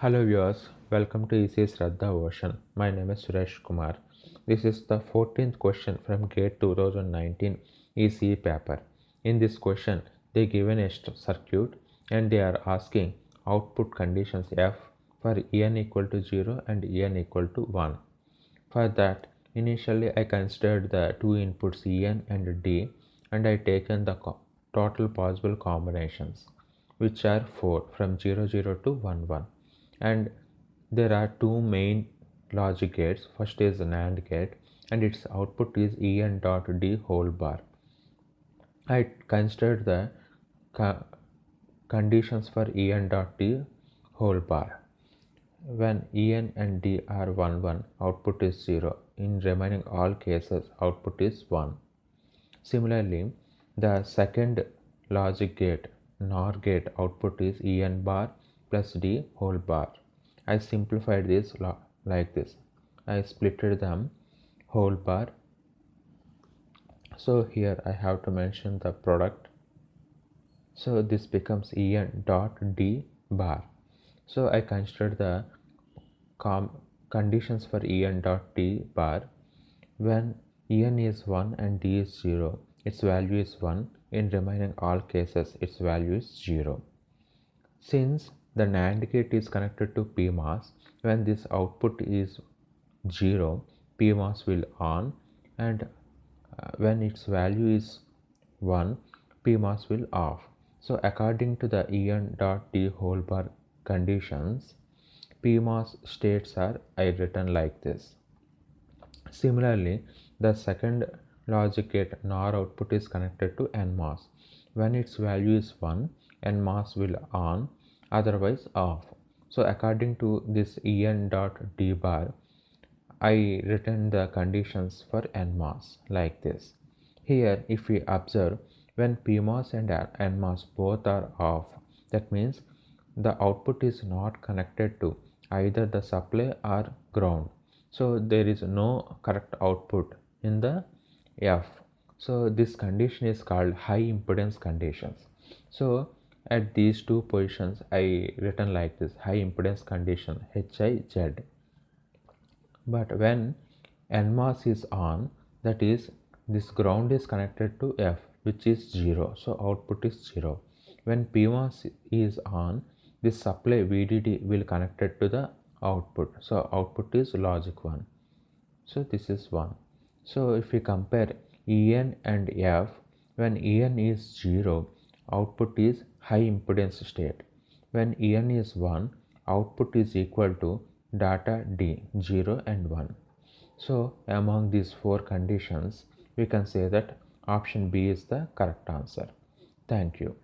Hello viewers, welcome to ECE Sradha Ocean. My name is Suresh Kumar. This is the 14th question from GATE 2019 ECE paper. In this question, they given a circuit and they are asking output conditions F for En equal to 0 and En equal to 1. For that, initially I considered the two inputs En and D and I taken the total possible combinations, which are 4 from 0 0 to 1 1. And there are two main logic gates. First is the NAND gate and its output is En dot D whole bar. I considered the conditions for En dot D whole bar. When En and D are 1 1, output is 0. In remaining all cases, output is 1. Similarly, the second logic gate, NOR gate, output is En bar plus D whole bar. I simplified this like this. I splitted them whole bar. So here I have to mention the product. So this becomes En dot D bar. So I considered the conditions for En dot D bar. When En is 1 and D is 0, its value is 1. In remaining all cases, its value is 0. Since the NAND gate is connected to PMOS, when this output is 0, PMOS will on, and when its value is 1, PMOS will off. So according to the En dot D whole bar conditions, PMOS states are written like this. Similarly, the second logic gate NOR output is connected to NMOS. When its value is 1, NMOS will on, otherwise off. So according to this En dot D bar, I written the conditions for NMOS like this. Here, if we observe, when PMOS and NMOS both are off, that means the output is not connected to either the supply or ground. So there is no correct output in the F. So this condition is called high impedance conditions. So at these two positions I written like this, high impedance condition HIZ. But when NMOS is on, that is this ground is connected to F, which is 0, so output is 0. When PMOS is on, this supply VDD will connected to the output, so output is logic 1. So this is 1. So if we compare En and F, when En is 0, output is high impedance state. When En is 1, output is equal to data D, 0 and 1. So among these four conditions, we can say that option B is the correct answer. Thank you.